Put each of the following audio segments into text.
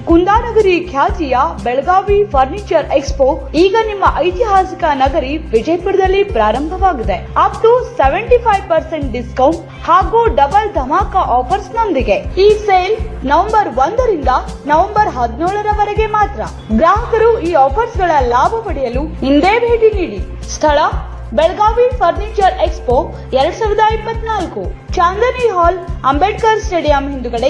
ಕುಂದಾನಗರಿ ಖ್ಯಾತಿಯ Belagavi furniture expo ಈಗ ನಿಮ್ಮ ಐತಿಹಾಸಿಕ ನಗರಿ ವಿಜಯಪುರದಲ್ಲಿ ಪ್ರಾರಂಭವಾಗಿದೆ. ಅಪ್ ಟು 75% ಡಿಸ್ಕೌಂಟ್ ಹಾಗೂ ಡಬಲ್ ಧಮಾಕ ಆಫರ್ಸ್ ನೊಂದಿಗೆ. ಈ ಸೇಲ್ ನವೆಂಬರ್ 1 ರಿಂದ ನವೆಂಬರ್ 17 ರವರೆಗೆ ಮಾತ್ರ. ಗ್ರಾಹಕರು ಈ ಆಫರ್ಸ್ ಗಳ ಲಾಭ ಪಡೆಯಲು ಇಂದೇ ಭೇಟಿ ನೀಡಿ. ಸ್ಥಳ ಬೆಳಗಾವಿ ಫರ್ನಿಚರ್ ಎಕ್ಸ್ಪೋ 2024, ಚಾಂದನಿ ಹಾಲ್, ಅಂಬೇಡ್ಕರ್ ಸ್ಟೇಡಿಯಂ ಹಿಂದುಗಡೆ,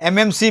MMC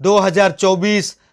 2024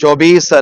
24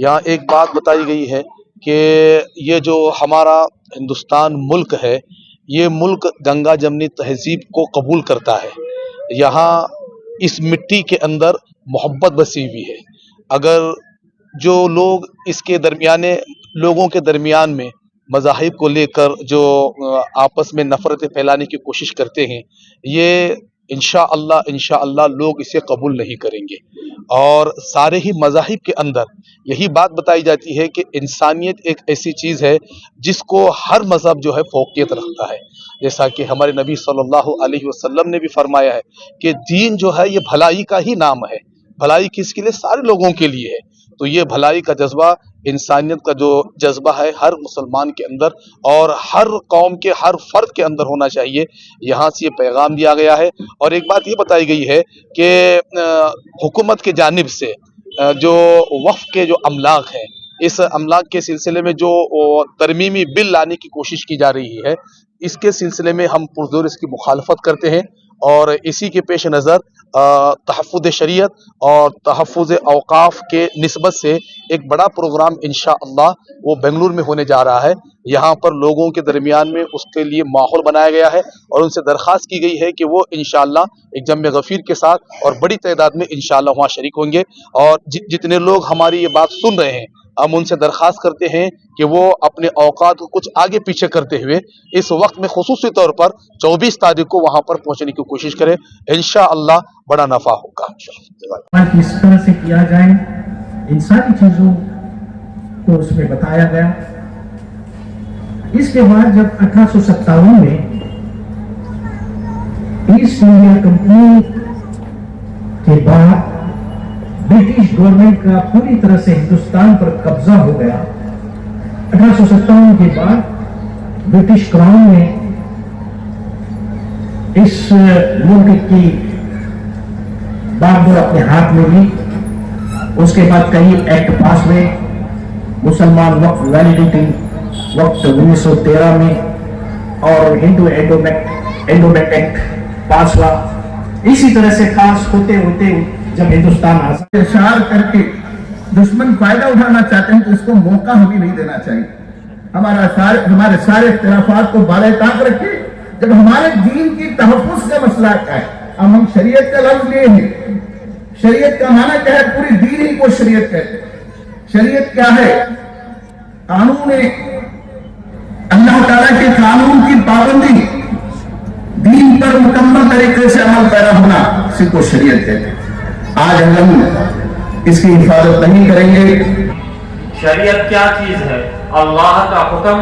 یہاں ایک بات بتائی گئی ہے کہ یہ جو ہمارا ہندوستان ملک ہے، یہ ملک گنگا جمنی تہذیب کو قبول کرتا ہے. یہاں اس مٹی کے اندر محبت بسی ہوئی ہے. اگر جو لوگ اس کے درمیانے لوگوں کے درمیان میں مذاہب کو لے کر جو آپس میں نفرتیں پھیلانے کی کوشش کرتے ہیں، یہ انشاءاللہ لوگ اسے قبول نہیں کریں گے. اور سارے ہی مذاہب کے اندر یہی بات بتائی جاتی ہے کہ انسانیت ایک ایسی چیز ہے جس کو ہر مذہب جو ہے فوقیت رکھتا ہے. جیسا کہ ہمارے نبی صلی اللہ علیہ وسلم نے بھی فرمایا ہے کہ دین جو ہے یہ بھلائی کا ہی نام ہے. بھلائی کس کے لیے؟ سارے لوگوں کے لیے ہے. تو یہ بھلائی کا جذبہ، انسانیت کا جو جذبہ ہے ہر مسلمان کے اندر اور ہر قوم کے ہر فرد کے اندر ہونا چاہیے. یہاں سے یہ پیغام دیا گیا ہے. اور ایک بات یہ بتائی گئی ہے کہ حکومت کے جانب سے جو وقف کے جو املاک ہیں، اس املاک کے سلسلے میں جو ترمیمی بل لانے کی کوشش کی جا رہی ہے، اس کے سلسلے میں ہم پرزور اس کی مخالفت کرتے ہیں. اور اسی کے پیش نظر تحفظ شریعت اور تحفظ اوقاف کے نسبت سے ایک بڑا پروگرام انشاءاللہ وہ بنگلور میں ہونے جا رہا ہے. یہاں پر لوگوں کے درمیان میں اس کے لیے ماحول بنایا گیا ہے اور ان سے درخواست کی گئی ہے کہ وہ انشاءاللہ ایک جم غفیر کے ساتھ اور بڑی تعداد میں انشاءاللہ وہاں شریک ہوں گے. اور جتنے لوگ ہماری یہ بات سن رہے ہیں، ہم ان سے درخواست کرتے ہیں کہ وہ اپنے اوقات کو کچھ آگے پیچھے کرتے ہوئے اس وقت میں خصوصی طور پر 24 تاریخ کو وہاں پر پہنچنے کی کوشش کریں. انشاءاللہ بڑا نفع ہوگا. اس طرح سے کیا جائے، ان ساری چیزوں کو اس میں بتایا گیا. اس کے بعد جب 1857 میں ایسٹ انڈیا کمپنی کے بعد برٹش گورنمنٹ کا پوری طرح سے ہندوستان پر قبضہ ہو گیا، 1857 کے بعد برٹش کراؤن نے اس ملک کی بات اپنے ہاتھ میں لی. اس کے بعد کئی ایکٹ پاس ہوئے. مسلمان وقف ویلیڈیٹی وقت 1913 میں اور ہندو اینڈومنٹ ایکٹ پاس ہوا. اسی طرح سے پاس ہوتے ہوتے جب ہندوستان آزاد اشار کر کے دشمن فائدہ اٹھانا چاہتے ہیں تو اس کو موقع ہمیں نہیں دینا چاہیے. ہمارے سارے اختلافات کو بالائے طاق رکھے. جب ہمارے دین کی تحفظ کا مسئلہ آتا ہے، اب ہم شریعت کا لفظ لیے ہیں. شریعت کا معنی کیا ہے؟ پوری دین ہی کو شریعت کہتے ہیں. شریعت کیا ہے؟ قانون اللہ تعالیٰ کے قانون کی پابندی، دین پر مکمل طریقے سے عمل پیرا ہونا، اسی کو شریعت کہتے ہیں. آج ہم اس کی حفاظت نہیں کریں گے. شریعت کیا چیز ہے؟ اللہ کا حکم،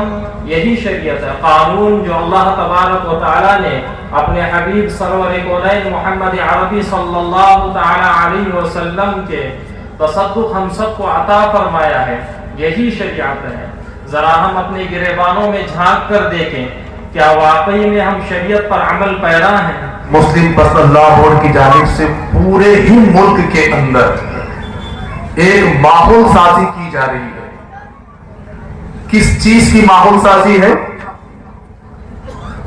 یہی شریعت ہے. قانون جو اللہ تبارک و تعالیٰ نے اپنے حبیب سرور کونین محمد عربی صلی اللہ تعالی علیہ وسلم کے تصدق ہم سب کو عطا فرمایا ہے، یہی شریعت ہے. ذرا ہم اپنے گریبانوں میں جھانک کر دیکھیں، کیا واقعی میں ہم شریعت پر عمل پیرا ہیں؟ مسلم پرسنل لا بورڈ کی جانب سے پورے ہی ملک کے اندر ایک ماحول سازی کی جا رہی ہے. کس چیز کی ماحول سازی ہے؟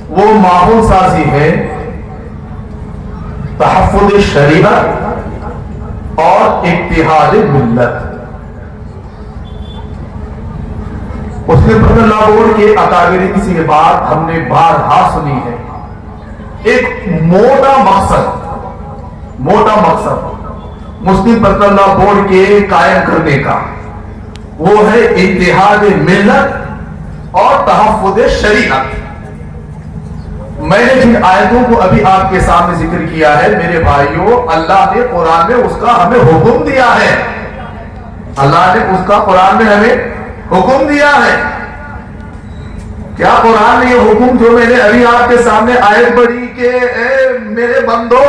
وہ ماحول سازی ہے تحفظ شریعت اور اتحاد ملت. مسلم پرسنل لا بورڈ کے اکابرین کی یہ بات ہم نے بارہا سنی ہے. ایک موٹا مقصد مسلم پرسنل لا بورڈ کے قائم کرنے کا، وہ ہے اتحاد ملت اور تحفظ شریعت. میں نے جن آیتوں کو ابھی آپ کے سامنے ذکر کیا ہے میرے بھائیوں، اللہ نے قرآن میں اس کا ہمیں حکم دیا ہے. اللہ نے اس کا قرآن میں ہمیں حکم دیا ہے. کیا قرآن نے یہ حکم جو میں نے ابھی آپ کے سامنے آیت پڑھی کہ اے میرے بندو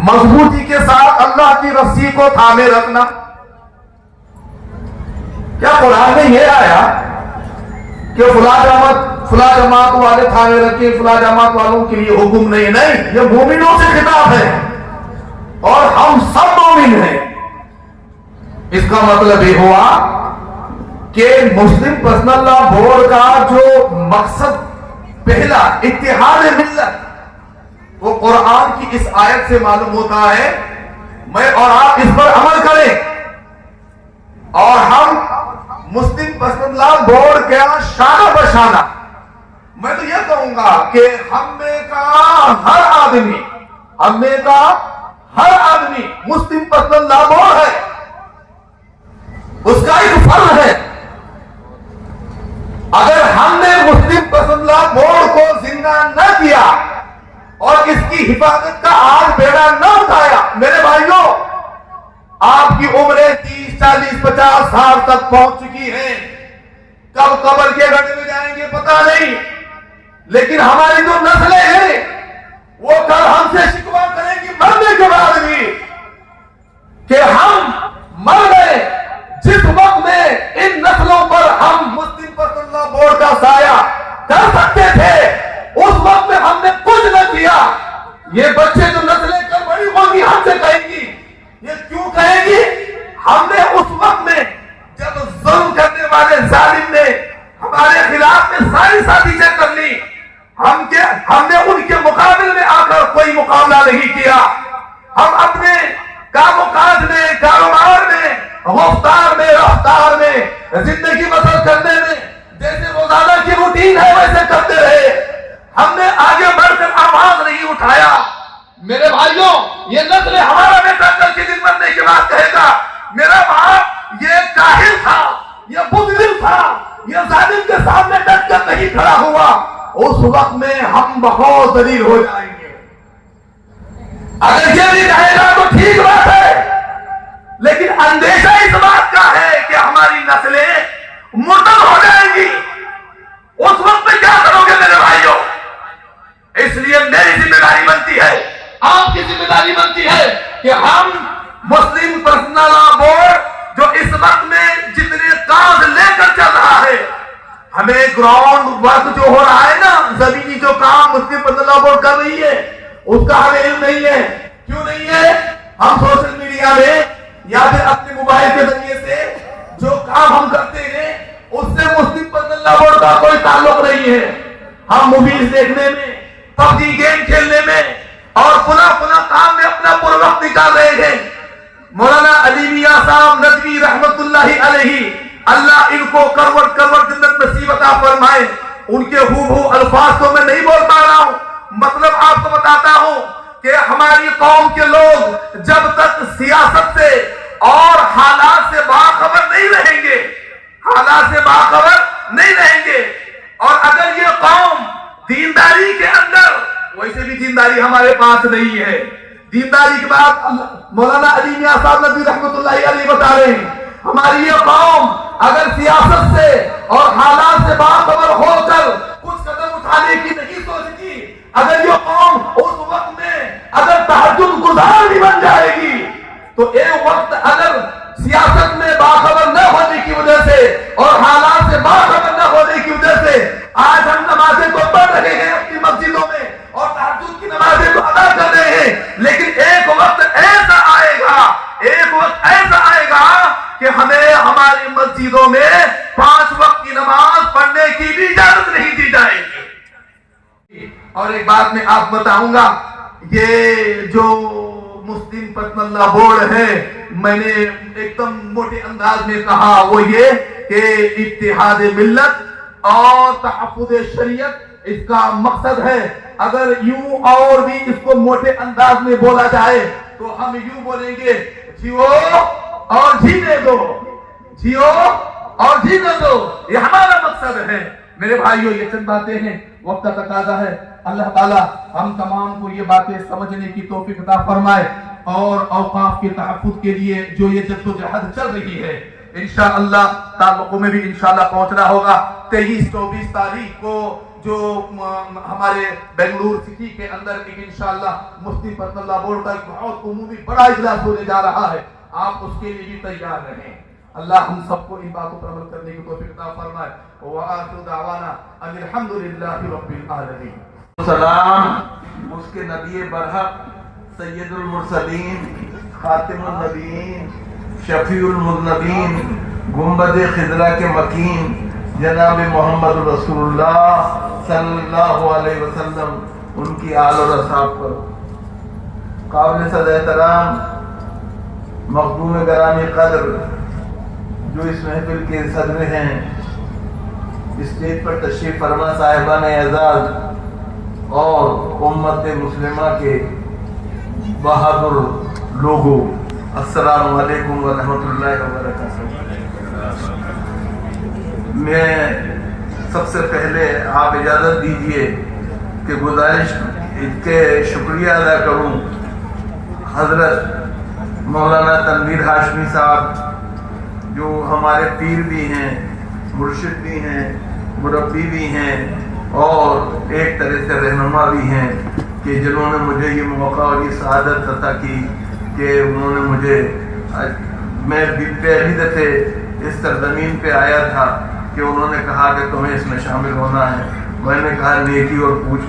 مضبوطی کے ساتھ اللہ کی رسی کو تھامے رکھنا، کیا قرآن میں یہ آیا کہ فلاں جماعت والے تھامے رکھیں، فلاں جماعت والوں کے لیے حکم نہیں؟ نہیں، یہ مومنوں سے خطاب ہے اور ہم سب مومن ہیں. اس کا مطلب یہ ہوا کہ مسلم پرسنل لا بورڈ کا جو مقصد پہلا اتحاد ملت، وہ قرآن کی اس آیت سے معلوم ہوتا ہے. میں اور آپ اس پر عمل کریں. نشانہ. میں تو یہ کہوں گا کہ ہم میں کا ہر آدمی مسلم پرسنل لا بورڈ ہے، اس کا ایک فرض ہے. اگر ہم نے مسلم پرسنل لا بورڈ کو زندہ نہ کیا اور اس کی حفاظت کا آج بیڑا نہ اٹھایا، میرے بھائیوں آپ کی عمریں 30 40 50 سال تک پہنچ چکی ہیں. کب قبر کے گڑھے میں جائیں گے پتہ نہیں، لیکن ہماری جو نسلیں ہیں وہ کل ہم سے شکوہ کریں گی مرنے کے بعد بھی کہ ہم مر گئے. جس وقت میں ان نسلوں پر ہم مسلم پرسنل لا بورڈ کا سایہ کر سکتے تھے، اس وقت میں ہم نے کچھ نہ کیا. یہ بچے جو نسلیں کل بڑی ہوگی ہم سے کہیں گی، یہ کیوں کہیں گی؟ ہم نے اس وقت میں جب ظلم کرنے والے ظالم نے ہمارے خلاف میں ساری سازشیں کر لی، ہم نے ان کے مقابل میں آ کر کوئی مقابلہ نہیں کیا. ہم اپنے کام و کاج میں، کاروبار میں، گفتار میں، رفتار میں، زندگی بسر کرنے میں جیسے روزانہ کی روٹین ہے ویسے کرتے رہے. ہم نے آگے بڑھ کر آواز نہیں اٹھایا. میرے بھائیوں یہ نسل ہمارا بیٹا کل کے دن مرنے کے بعد کہے گا میرا باپ یہ کاہل تھا، یہ بزدل تھا، یہ ظالم کے سامنے ڈٹ کر نہیں کھڑا ہوا. اس وقت میں ہم بہت ذلیل ہو جائیں گے. اگر یہ بھی کہے گا تو ٹھیک بات ہے، لیکن اندیشہ اس بات کا ہے کہ ہماری نسلیں مرتد ہو جائیں گی. اس وقت میں کیا کرو گے میرے بھائیوں؟ اس لیے میری ذمہ داری بنتی ہے، آپ کی ذمہ داری بنتی ہے کہ ہم مسلم پرسنل لا بورڈ جو اس وقت میں جتنے کام لے کر چل رہا ہے، ہمیں گراؤنڈ ورک جو ہو رہا ہے نا، زمینی جو کام مسلم پرسنل لا بورڈ کر رہی ہے اس کا ہمیں علم نہیں ہے. کیوں نہیں ہے؟ ہم سوشل میڈیا میں یا پھر اپنے موبائل کے ذریعے سے جو کام ہم کرتے ہیں اس سے مسلم پرسنل لا بورڈ کا کوئی تعلق نہیں ہے. ہم موویز دیکھنے میں، پب جی گیم کھیلنے میں اور پناہ کام میں اپنا پورا وقت نکال رہے ہیں. مولانا علی میاں صاحب ندوی رحمت اللہ علیہ، اللہ ان کو کروڑ جنت نصیب عطا فرمائے. ان کے ہو الفاظ تو میں نہیں بول پا رہا ہوں، مطلب آپ کو بتاتا ہوں کہ ہماری قوم کے لوگ جب تک سیاست سے اور حالات سے باخبر نہیں رہیں گے، اور اگر یہ قوم دینداری کے اندر، ویسے بھی دینداری ہمارے پاس نہیں ہے، دینداری کے بعد مولانا علی میاں صاحب ندوی رحمت اللہ علیہ بتا رہے ہیں ہماری یہ قوم اگر سیاست سے اور حالات سے باخبر ہو کر کچھ قدم اٹھانے کی نہیں سوچتی، اگر یہ قوم اس وقت میں اگر تہجد گزار بھی بن جائے گی تو ایک وقت اگر سیاست میں باخبر نہ ہونے کی وجہ سے اور حالات سے باخبر نہ ہونے کی وجہ سے آج ہم نمازیں تو پڑھ رہے ہیں اپنی مسجدوں میں اور تہجد کی نمازیں تو ادا کر رہے ہیں، لیکن ایک وقت ایسا آئے گا کہ ہمیں ہماری مسجدوں میں 5 وقت کی نماز پڑھنے کی بھی اجازت نہیں دی جائے گی. اور ایک بات میں آپ بتاؤں گا، یہ جو مسلم پرسنل لا بورڈ ہے، میں نے ایک دم موٹے انداز میں کہا وہ یہ کہ اتحاد ملت اور تحفظ شریعت اس کا مقصد ہے. اگر یوں اور بھی اس کو موٹے انداز میں بولا جائے تو ہم یوں بولیں گے جیو اور جینے دو، جیو اور جینے دو، یہ ہمارا مقصد ہے. میرے بھائیوں یہ چند باتیں ہیں، وقت کا تقاضا ہے. اللہ تعالیٰ ہم تمام کو یہ باتیں سمجھنے کی توفیق عطا فرمائے اور اوقاف کے تحفظ کے لیے جو یہ جدوجہد چل رہی ہے انشاءاللہ تعلقوں میں بھی انشاءاللہ پہنچنا ہوگا. 23-24 تاریخ کو جو ہمارے بنگلور سٹی کے اندر ایک انشاءاللہ مسلم پرسنل لا بورڈ کا ایک بہت عمومی بڑا اجلاس ہونے جا رہا ہے، آپ اس کے لیے بھی تیار رہیں. اللہ ہم سب کو ان باتوں پر عمل کرنے کی توفیق عطا فرمائے. وآخر دعوانا ان الحمدللہ رب العالمین. سلام اس کے نبی برحق سید المرسلین خاتم النبیین شفیع المذنبین گنبد خضرا کے مکین جناب محمد رسول اللہ صلی اللہ علیہ وسلم، ان کی آل اور اصحاب پر. قابل صد احترام مخدوم گرامی قدر جو اس محفل کے صدر ہیں، اسٹیج پر تشریف فرما صاحبان اعزاز اور امت مسلمہ کے بہادر لوگوں، السلام علیکم ورحمۃ اللہ وبرکاتہ۔ میں سب سے پہلے آپ اجازت دیجئے کہ گزارش کے شکریہ ادا کروں حضرت مولانا تنویر ہاشمی صاحب، جو ہمارے پیر بھی ہیں، مرشد بھی ہیں، مربی بھی ہیں اور ایک طرح سے رہنما بھی ہیں، کہ جنہوں نے مجھے یہ موقع اور یہ سعادت عطا کی کہ انہوں نے مجھے، میں پہلی دفعہ اس سرزمین پہ آیا تھا کہ انہوں نے کہا کہ تمہیں اس میں شامل ہونا ہے۔ میں نے کہا نیکی اور پوچھ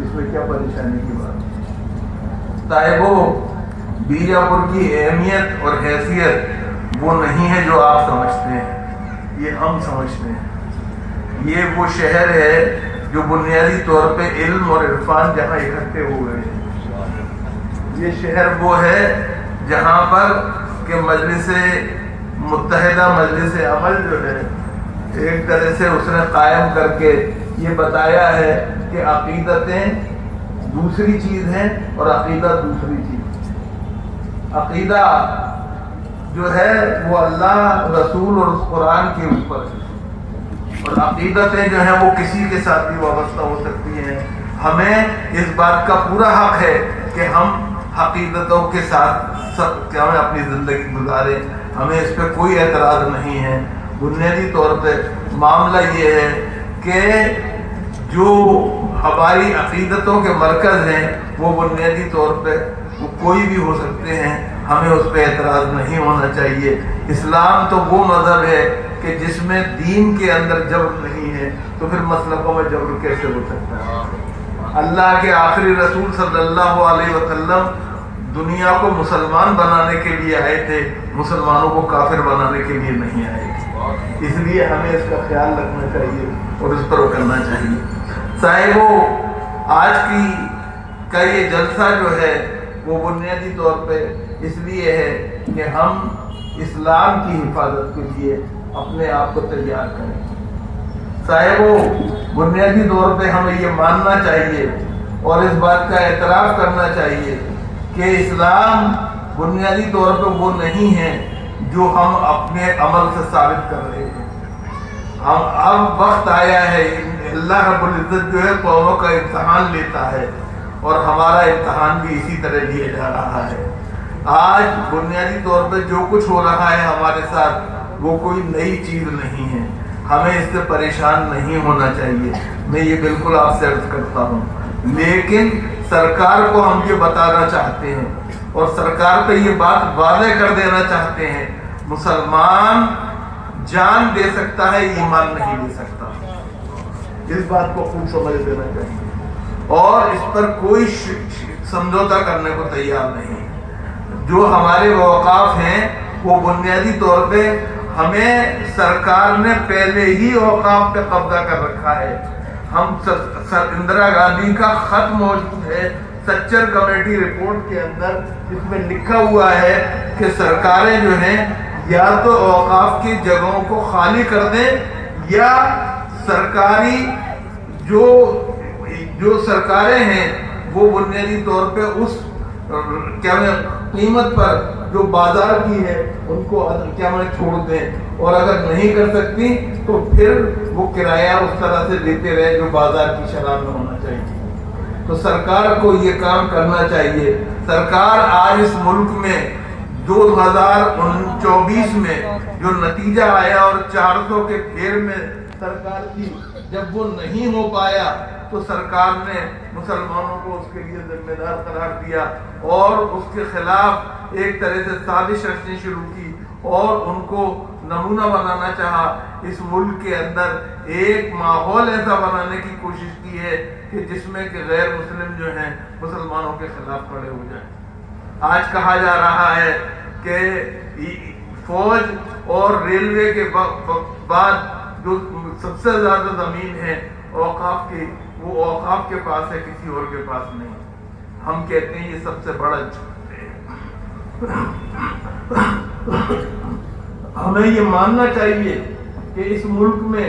اس میں کیا پریشانی کی بات۔ صاحبو، بیجاپور کی اہمیت اور حیثیت وہ نہیں ہے جو آپ سمجھتے ہیں، یہ ہم سمجھتے ہیں۔ یہ وہ شہر ہے جو بنیادی طور پہ علم اور عرفان جہاں اکٹھے ہو گئے ہیں۔ یہ شہر وہ ہے جہاں پر کہ مجلس متحدہ مجلس عمل جو ہے ایک طرح سے اس نے قائم کر کے یہ بتایا ہے کہ عقیدتیں دوسری چیز ہیں اور عقیدہ دوسری چیز۔ عقیدہ جو ہے وہ اللہ، رسول اور اس قرآن کے اوپر ہے، اور عقیدتیں جو ہیں وہ کسی کے ساتھ بھی وابستہ ہو سکتی ہیں۔ ہمیں اس بات کا پورا حق ہے کہ ہم عقیدتوں کے ساتھ ہمیں اپنی زندگی گزاریں، ہمیں اس پہ کوئی اعتراض نہیں ہے۔ بنیادی طور پہ معاملہ یہ ہے کہ جو ہماری عقیدتوں کے مرکز ہیں وہ بنیادی طور پہ وہ کوئی بھی ہو سکتے ہیں، ہمیں اس پہ اعتراض نہیں ہونا چاہیے۔ اسلام تو وہ مذہب ہے کہ جس میں دین کے اندر جبر نہیں ہے، تو پھر مسلکوں میں جبر کیسے ہو سکتا ہے؟ اللہ کے آخری رسول صلی اللہ علیہ وسلم دنیا کو مسلمان بنانے کے لیے آئے تھے، مسلمانوں کو کافر بنانے کے لیے نہیں آئے تھے۔ اس لیے ہمیں اس کا خیال رکھنا چاہیے اور اس پر کرنا چاہیے۔ صاحبو، آج کا یہ جلسہ جو ہے وہ بنیادی طور پہ اس لیے ہے کہ ہم اسلام کی حفاظت کے لیے اپنے آپ کو تیار کریں۔ صاحبو، بنیادی طور پہ ہمیں یہ ماننا چاہیے اور اس بات کا اعتراف کرنا چاہیے کہ اسلام بنیادی طور پہ وہ نہیں ہے جو ہم اپنے عمل سے ثابت کر رہے ہیں۔ اب وقت آیا ہے، اللہ رب العزت جو ہے قوموں کا امتحان لیتا ہے اور ہمارا امتحان بھی اسی طرح لیا جا رہا ہے۔ آج بنیادی طور پہ جو کچھ ہو رہا ہے ہمارے ساتھ وہ کوئی نئی چیز نہیں ہے، ہمیں اس سے پریشان نہیں ہونا چاہیے، میں یہ بالکل آپ سے عرض کرتا ہوں۔ لیکن سرکار کو ہم یہ بتانا چاہتے ہیں اور سرکار پہ یہ بات واضح کر دینا چاہتے ہیں، مسلمان جان دے سکتا ہے، ایمان نہیں دے سکتا۔ اس بات کو خوب سمجھ دینا چاہیے اور اس پر کوئی سمجھوتا کرنے کو تیار نہیں۔ جو ہمارے اوقاف ہیں وہ بنیادی طور پہ ہمیں سرکار نے پہلے ہی اوقاف پہ قبضہ کر رکھا ہے۔ ہم اندرا گاندھی کا خط موجود ہے سچر کمیٹی رپورٹ کے اندر، جس میں لکھا ہوا ہے کہ سرکاریں جو ہیں یا تو اوقاف کی جگہوں کو خالی کر دیں یا سرکاری جو سرکاریں ہیں وہ بنیادی طور پہ اس قیمت پر جو بازار کی ہے ان کو چھوڑ دیں، اور اگر نہیں کر سکتی تو پھر وہ کرایہ اس طرح سے دیتے رہے جو بازار کی شرح میں ہونا چاہیے۔ تو سرکار کو یہ کام کرنا چاہیے۔ سرکار آج اس ملک میں 2024 میں جو نتیجہ آیا اور 400 کے پھیر میں سرکار کی جب وہ نہیں ہو پایا تو سرکار نے مسلمانوں کو اس کے لیے ذمہ دار قرار دیا اور اس کے خلاف ایک طرح سے سازش رچنی شروع کی اور ان کو نمونہ بنانا چاہا۔ اس ملک کے اندر ایک ماحول ایسا بنانے کی کوشش کی ہے کہ جس میں کہ غیر مسلم جو ہیں مسلمانوں کے خلاف کھڑے ہو جائیں۔ آج کہا جا رہا ہے کہ فوج اور ریلوے کے بعد جو سب سے زیادہ زمین ہے اوقاف کی، وہ اوقاف کے پاس ہے، کسی اور کے پاس نہیں۔ ہم کہتے ہیں یہ سب سے بڑا ہمیں یہ ماننا چاہیے کہ اس ملک میں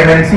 MMC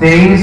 23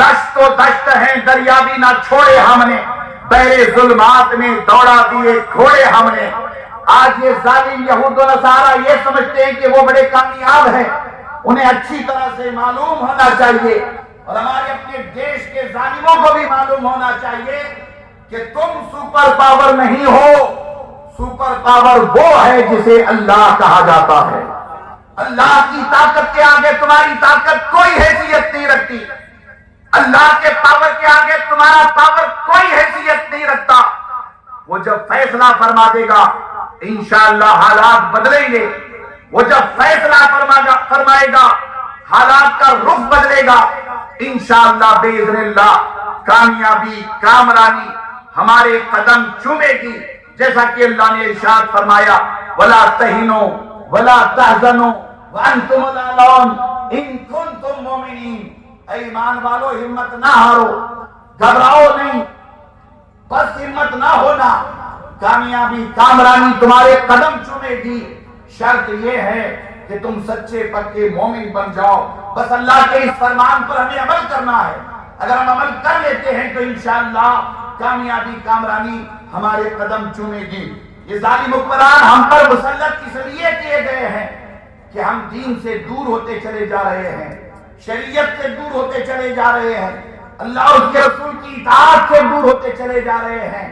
دشت و دشت ہیں دریا بھی نہ چھوڑے ہم نے، بحر ظلمات میں دوڑا دیے گھوڑے ہم نے۔ آج یہ ظالم یہود و نصارہ یہ سمجھتے ہیں کہ وہ بڑے کامیاب ہیں، انہیں اچھی طرح سے معلوم ہونا چاہیے اور ہمارے اپنے دیش کے ظالموں کو بھی معلوم ہونا چاہیے کہ تم سپر پاور نہیں ہو، سپر پاور وہ ہے جسے اللہ کہا جاتا ہے۔ اللہ کی طاقت کے آگے تمہاری طاقت کوئی حیثیت نہیں رکھتی، اللہ کے پاور کے آگے تمہارا پاور کوئی حیثیت نہیں رکھتا۔ وہ جب فیصلہ فرما دے گا انشاءاللہ حالات بدلیں گے، وہ جب فیصلہ فرمائے گا حالات کا رخ بدلے گا، انشاءاللہ باذن اللہ کامیابی کامرانی ہمارے قدم چومے گی، جیسا کہ اللہ نے ارشاد فرمایا وَلَا تَهِنُوا وَلَا تَحْزَنُوا وَأَنْتُمُ الْأَعْلَوْنَ إِن كُنتُم مُؤْمِنِينَ۔ اے ایمان والو ہمت نہ ہارو، گھبراؤ نہیں، بس ہمت نہ ہونا، کامیابی کامرانی تمہارے قدم چومے گی، شرط یہ ہے کہ تم سچے پکے مومن بن جاؤ۔ بس اللہ کے اس فرمان پر ہمیں عمل کرنا ہے، اگر ہم عمل کر لیتے ہیں تو انشاءاللہ کامیابی کامرانی ہمارے قدم چومے گی۔ یہ ظالم حکمران ہم پر مسلط اس لیے کیے گئے ہیں کہ ہم دین سے دور ہوتے چلے جا رہے ہیں، شریعت سے دور ہوتے چلے جا رہے ہیں، اللہ اور اس کے رسول کی اطاعت سے دور ہوتے چلے جا رہے ہیں۔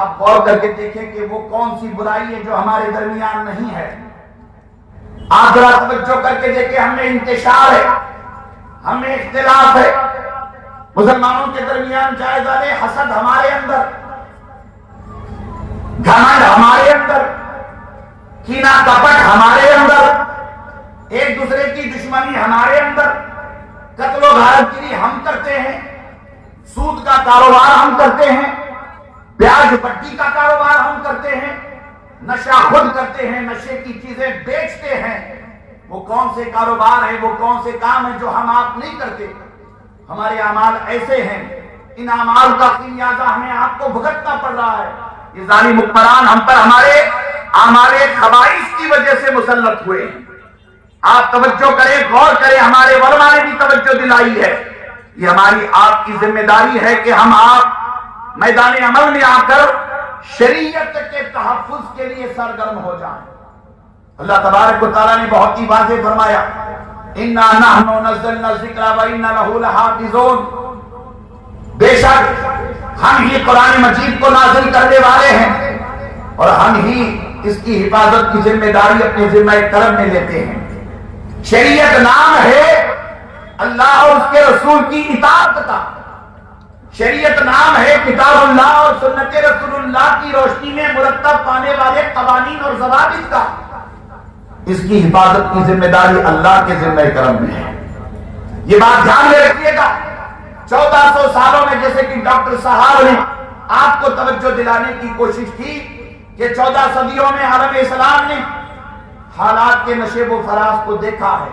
آپ غور کر کے دیکھیں کہ وہ کون سی برائی ہے جو ہمارے درمیان نہیں ہے۔ آپ ذرا توجہ کر کے دیکھیں، ہم میں انتشار ہے، ہم میں اختلاف ہے، مسلمانوں کے درمیان جائزہ لے، حسد ہمارے اندر، گھمنڈ ہمارے اندر، کینہ کپٹ ہمارے اندر، ایک دوسرے کی دشمنی ہمارے اندر، قتل و غارت گیری ہم کرتے ہیں، سود کا کاروبار ہم کرتے ہیں، بیاج پٹی کا کاروبار ہم کرتے ہیں، نشہ خود کرتے ہیں، نشے کی چیزیں بیچتے ہیں۔ وہ کون سے کاروبار ہیں، وہ کون سے کام ہیں جو ہم آپ نہیں کرتے؟ ہمارے اعمال ایسے ہیں، ان اعمال کا خمیازہ ہمیں آپ کو بھگتنا پڑ رہا ہے۔ یہ ظالم حکمران ہم پر ہمارے اعمال خبائث کی وجہ سے مسلط ہوئے ہیں۔ آپ توجہ کریں، غور کریں، ہمارے علماء نے بھی توجہ دلائی ہے۔ یہ ہماری آپ کی ذمہ داری ہے کہ ہم آپ میدان عمل میں آ کر شریعت کے تحفظ کے لیے سرگرم ہو جائیں۔ اللہ تبارک و تعالیٰ نے بہت ہی واضح فرمایا اِنَّا نَحْنُ نَزَّلْنَا الذِّكْرَ وَإِنَّا لَهُ لَحَافِظُونَ، بے شک ہم ہی قرآن مجید کو نازل کرنے والے ہیں اور ہم ہی اس کی حفاظت کی ذمہ داری اپنے ذمہ کرم میں لیتے ہیں۔ شریعت نام ہے اللہ اور اس کے رسول کی اطاعت کا، شریعت نام ہے کتاب اللہ اور سنت رسول اللہ کی روشنی میں مرتب پانے والے قوانین اور ضوابط کا۔ اس کی حفاظت کی ذمہ داری اللہ کے ذمہ کرم میں ہے۔ یہ بات دھیان میں رکھیے گا، 1400 سالوں میں جیسے کہ ڈاکٹر صاحب نے آپ کو توجہ دلانے کی کوشش کی کہ 14 صدیوں میں عالم اسلام نے حالات کے نشیب و فراز کو دیکھا ہے،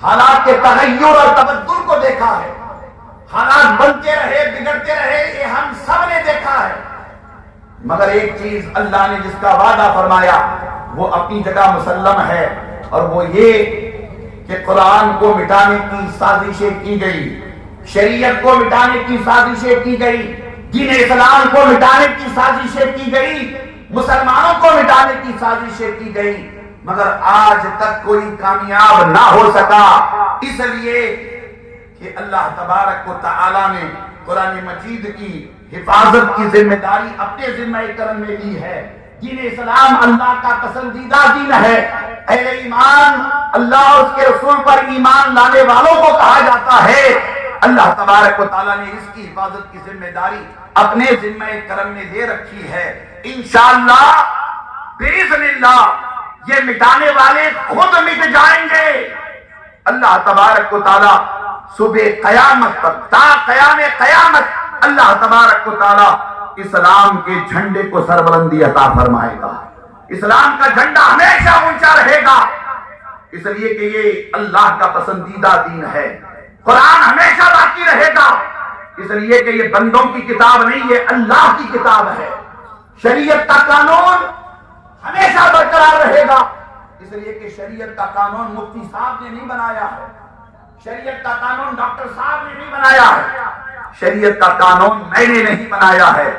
حالات کے تغیر اور تبدل کو دیکھا ہے، حالات بنتے رہے بگڑتے رہے، یہ ہم سب نے دیکھا ہے، مگر ایک چیز اللہ نے جس کا وعدہ فرمایا وہ اپنی جگہ مسلم ہے، اور وہ یہ کہ قرآن کو مٹانے کی سازشیں کی گئی، شریعت کو مٹانے کی سازشیں کی گئی، دین اسلام کو مٹانے کی سازشیں کی گئی، مسلمانوں کو مٹانے کی سازشیں کی گئی، مگر آج تک کوئی کامیاب نہ ہو سکا، اس لیے کہ اللہ تبارک و تعالی نے قرآن مجید کی حفاظت کی ذمہ داری اپنے ذمہ کرم میں لی ہے۔ دین اسلام اللہ کا پسندیدہ دین ہے، اہل ایمان اللہ اور اس کے رسول پر ایمان لانے والوں کو کہا جاتا ہے۔ اللہ تبارک و تعالیٰ نے اس کی حفاظت کی ذمہ داری اپنے ذمہ کرم میں دے رکھی ہے۔ انشاءاللہ باذن اللہ یہ مٹانے والے خود مٹ جائیں گے۔ اللہ تبارک و تعالیٰ صبح قیامت تک تا قیام قیامت اللہ تبارک و تعالیٰ اسلام کے جھنڈے کو سربلندی عطا فرمائے گا، اسلام کا جھنڈا ہمیشہ اونچا رہے گا، اس لیے کہ یہ اللہ کا پسندیدہ دین ہے۔ قرآن ہمیشہ باقی رہے گا، اس لیے کہ یہ بندوں کی کتاب نہیں، یہ اللہ کی کتاب ہے۔ شریعت کا قانون ہمیشہ برقرار رہے گا، اس لیے کہ شریعت کا قانون مفتی صاحب نے نہیں بنایا ہے، شریعت کا قانون ڈاکٹر صاحب نے نہیں بنایا بنایا ہے. شریعت کا قانون میں نے نہیں بنایا ہے.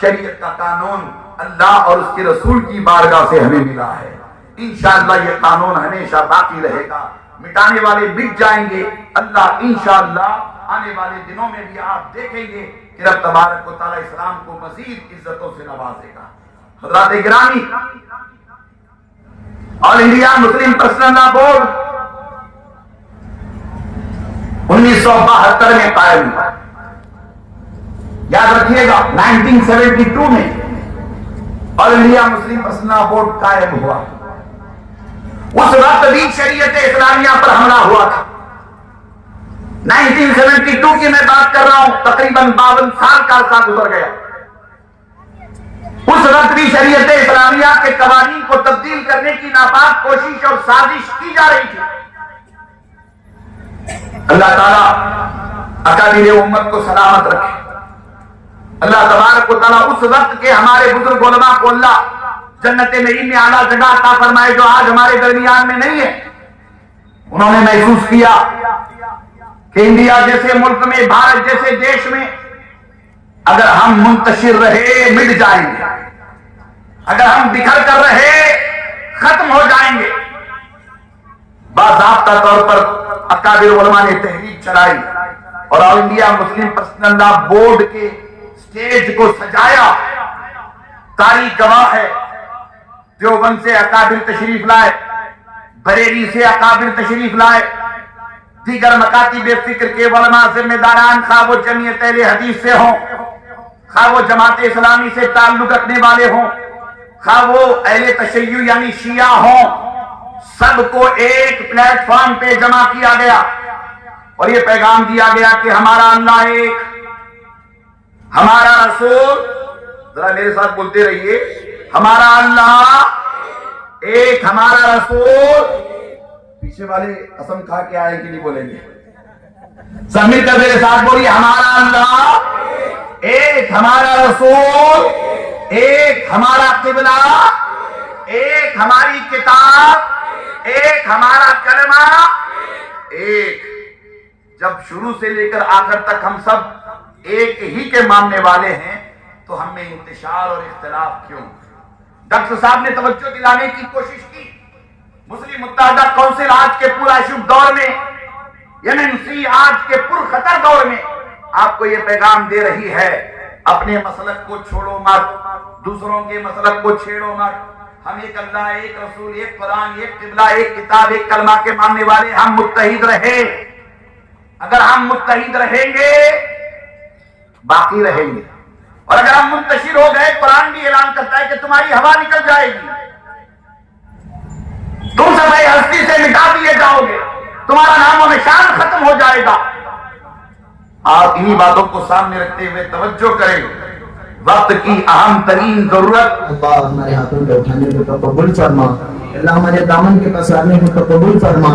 شریعت کا قانون اللہ اور اس کے رسول کی بارگاہ سے ہمیں ملا ہے. انشاءاللہ یہ قانون ہمیشہ باقی رہے گا. مٹانے والے مٹ جائیں گے. اللہ انشاءاللہ آنے والے دنوں میں بھی آپ دیکھیں گے کہ رب تبارک و تعالی اسلام کو مزید عزتوں سے نوازے گا. حضرات گرامی، آل انڈیا مسلم پرسنل لا بورڈ 1972 میں قائم ہوا. یاد رکھیے گا 1972 میں آل انڈیا مسلم پرسنل لا بورڈ قائم ہوا. اس وقت بھی شریعت اسلامیہ پر حملہ ہوا تھا. 1972 کی میں بات کر رہا ہوں، تقریباً 52 سال کا عرصہ گزر گیا. اس وقت بھی شریعت اسلامیہ کے قوانین کو تبدیل کرنے کی ناپاک کوشش اور سازش کی جا رہی تھی. اللہ تعالیٰ اکابر امت کو سلامت رکھے. اللہ تبارک و تعالیٰ اس وقت کے ہمارے بزرگ علماء کو اللہ جنت نعیم میں اعلیٰ جگہ عطا فرمائے جو آج ہمارے درمیان میں نہیں ہے. انہوں نے محسوس کیا کہ انڈیا جیسے ملک میں، بھارت جیسے دیش میں اگر ہم منتشر رہے مٹ جائیں گے. اگر ہم بکھر کر رہے ختم ہو جائیں گے. باضابطہ طور پر اکابر علماء نے تحریک چلائی اور آل انڈیا مسلم پرسنل لا بورڈ کے سٹیج کو سجایا. تاریخ گواہ ہے. دیوبند سے اکابر تشریف لائے، بریلی سے اکابر تشریف لائے، دیگر مکاتب فکر کے علماء ذمہ داران، خواہ وہ جمعیت اہل حدیث سے ہوں، خواہ وہ جماعت اسلامی سے تعلق رکھنے والے ہوں، خواہ وہ اہل تشیع یعنی شیعہ ہوں، سب کو ایک پلیٹ فارم پہ جمع کیا گیا اور یہ پیغام دیا گیا کہ ہمارا اللہ ایک، ہمارا رسول، ذرا میرے ساتھ بولتے رہیے، ہمارا اللہ ایک، ہمارا رسول. پیچھے والے قسم کھا کے آئے کہ نہیں بولیں گے؟ سب مل کر میرے ساتھ بولیے، ہمارا اللہ ایک، ہمارا رسول ایک، ہمارا قبلہ ایک، ہماری کتاب ایک، ہمارا کلمہ ایک. جب شروع سے لے کر آخر تک ہم سب ایک ہی کے ماننے والے ہیں تو ہم میں انتشار اور اختلاف کیوں؟ ڈاکٹر صاحب نے توجہ دلانے کی کوشش کی. مسلم متحدہ کونسل آج کے پورا شب دور میں، MNC آج کے پرخطر دور میں آپ کو یہ پیغام دے رہی ہے، اپنے مسلک کو چھوڑو مت، دوسروں کے مسلک کو چھیڑو مت. ہم ایک اللہ، ایک رسول، ایک قرآن، ایک قبلہ، ایک کتاب، ایک کلمہ کے ماننے والے، ہم متحد رہے. اگر ہم متحد رہیں گے باقی رہیں گے، اور اگر ہم منتشر ہو گئے، قرآن بھی اعلان کرتا ہے کہ تمہاری ہوا نکل جائے گی، تم سب ہستی سے مٹا دیے جاؤ گے، تمہارا نام و نشان ختم ہو جائے گا. آپ انہی باتوں کو سامنے رکھتے ہوئے توجہ کریں. وقت کی اہم ترین ضرورت اللہ ہمارے ہاتھوں کو اٹھانے کو قبول فرما. اللہ ہمارے دامن کے پسارنے کو قبول فرما.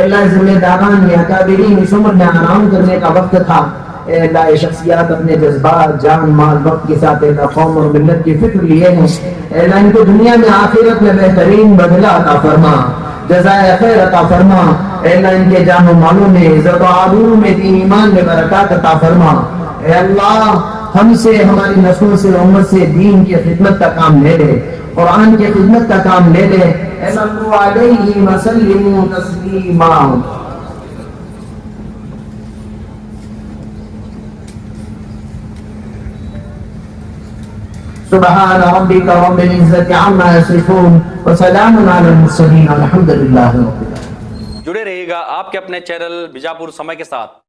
اللہ ذمہ داران یا اکابرین اس عمر میں آرام کرنے کا وقت تھا. اے اللہ یہ شخصیات اپنے جذبات، جان، مال، وقت کے ساتھ اللہ قوم اور ملت کی فکر لیے ہیں. اے اللہ ان کو دنیا میں آخرت میں بہترین بدلہ عطا فرما، جزائے خیر عطا فرما. اے اللہ ان کے جان و مالوں میں، عزت و آبرو میں، دین ایمان میں برکات عطا فرما. اے اللہ ہم سے، ہماری نسلوں سے، امت سے دین کی خدمت کا کام لے لے، قرآن کی خدمت کا کام لے لے. اے صلو علیہ وسلم تسلیما. سبحان ربك رب العزة عما يصفون وسلام على المرسلين والحمد لله رب العالمين. جڑے رہیے گا آپ کے اپنے چینل بیجاپور سمے کے ساتھ.